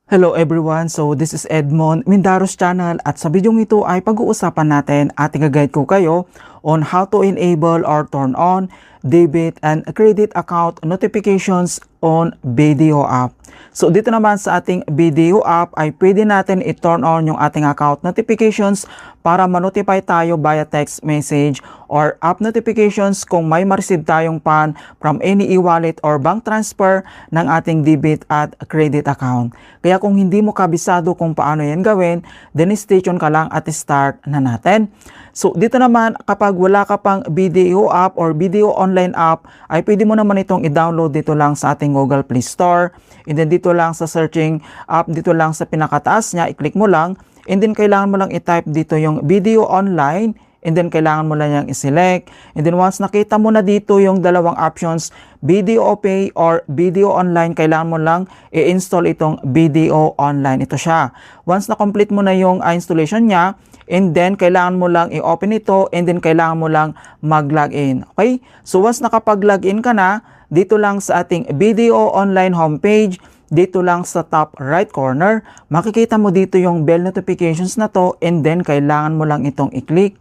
Hello everyone, so this is Edmond Mindaros channel at sa video ito ay pag-uusapan natin at i-guide ko kayo on how to enable or turn on debit and credit account notifications on video app. So dito naman sa ating video app ay pwede natin i-turn on yung ating account notifications para ma-notify tayo via text message or app notifications kung may ma-receive tayong PAN from any e-wallet or bank transfer ng ating debit at credit account. Kaya kung hindi mo kabisado kung paano yan gawin, then stay tuned ka lang at start na natin. So dito naman kapag wala ka pang video app or video online app ay pwede mo naman itong i-download dito lang sa ating Google Play Store. And then dito lang sa searching app, dito lang sa pinakataas niya, i-click mo lang. And then kailangan mo lang i-type dito yung video online. And then kailangan mo lang yung i-select. And then once nakita mo na dito yung dalawang options, video pay or video online, kailangan mo lang i-install itong video online. Ito siya. Once na-complete mo na yung installation niya, and then kailangan mo lang i-open ito, and then kailangan mo lang mag-login. Okay? So once nakapag-login ka na, dito lang sa ating video online homepage, dito lang sa top right corner, makikita mo dito yung bell notifications na to, and then kailangan mo lang itong i-click.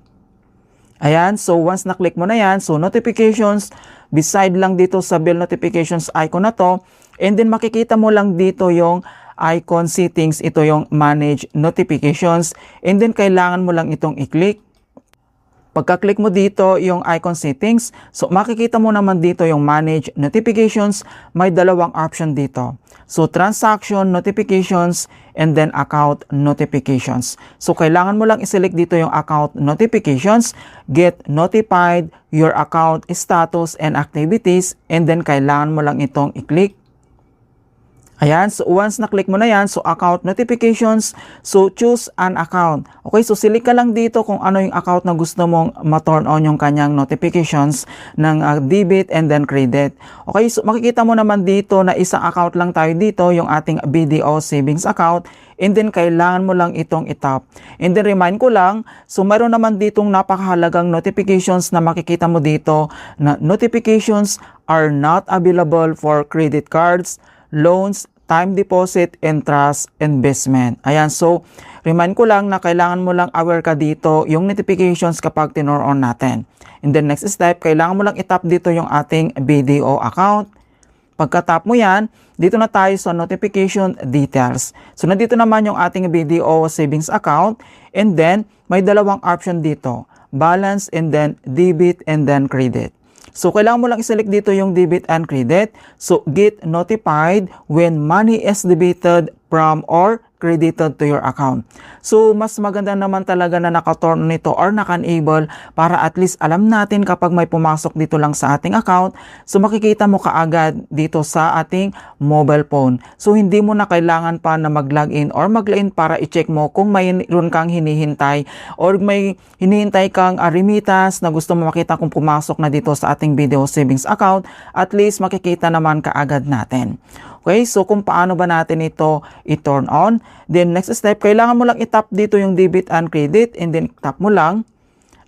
Ayan, so once na-click mo na yan, so notifications, beside lang dito sa bell notifications icon na to, and then makikita mo lang dito yung icon settings, ito yung manage notifications, and then kailangan mo lang itong i-click. Pagka-click mo dito yung icon settings, so makikita mo naman dito yung manage notifications, may dalawang option dito. So transaction notifications and then account notifications. So kailangan mo lang i-select dito yung account notifications, get notified, your account status and activities, and then kailangan mo lang itong i-click. Ayan, so once na-click mo na yan, so account notifications, so choose an account. Okay, so select ka lang dito kung ano yung account na gusto mong ma-turn on yung kanyang notifications ng debit and then credit. Okay, so makikita mo naman dito na isang account lang tayo dito, yung ating BDO savings account, and then kailangan mo lang itong itap. And then remind ko lang, so mayroon naman ditong napakahalagang notifications na makikita mo dito na notifications are not available for credit cards, loans, time deposit, and trust investment. Ayan, so remind ko lang na kailangan mo lang aware ka dito yung notifications kapag tinurn on natin. And then next step, kailangan mo lang itap dito yung ating BDO account. Pagka-tap mo yan, dito na tayo sa notification details. So nandito naman yung ating BDO savings account, and then may dalawang option dito, balance and then debit and then credit. So, kailangan mo lang i-select dito yung debit and credit. So, get notified when money is debited from or credited to your account. So, mas maganda naman talaga na naka-turn on ito or naka-enable para at least alam natin kapag may pumasok dito lang sa ating account. So, makikita mo kaagad dito sa ating mobile phone. So, hindi mo na kailangan pa na mag-login or mag-login para i-check mo kung mayroon kang hinihintay or may hinihintay kang remittance na gusto mo makita kung pumasok na dito sa ating video savings account. At least makikita naman kaagad natin. Okay, so kung paano ba natin ito i-turn on, then next step, kailangan mo lang i-tap dito yung debit and credit, and then tap mo lang.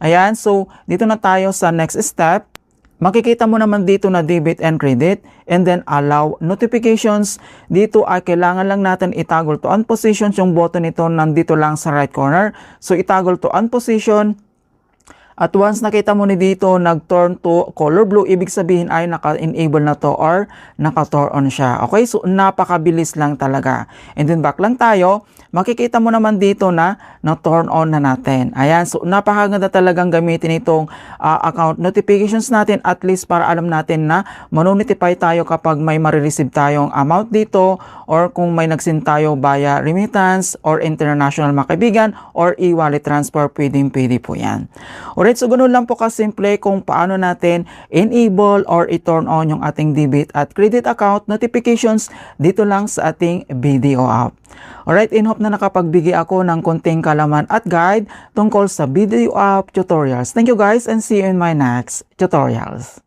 Ayan, so dito na tayo sa next step. Makikita mo naman dito na debit and credit, and then allow notifications. Dito ay kailangan lang natin itoggle to on position, yung button nito nandito lang sa right corner. So itoggle to on position. At once nakita mo ni dito, nag-turn to color blue, ibig sabihin ay naka-enable na to or naka-turn on siya. Okay, so napakabilis lang talaga. And then back lang tayo, makikita mo naman dito na na-turn on na natin. Ayan, so napakaganda talagang gamitin itong account notifications natin, at least para alam natin na manonotify tayo kapag may marireceive tayong amount dito or kung may nag-send tayo via remittance or international mga kaibigan or e-wallet transfer, pwede po yan. Alright, so ganun lang po kasimple kung paano natin enable or i-turn on yung ating debit at credit account notifications dito lang sa ating video app. Alright, in hope na nakapagbigay ako ng konting kalaman at guide tungkol sa video app tutorials. Thank you guys and see you in my next tutorials.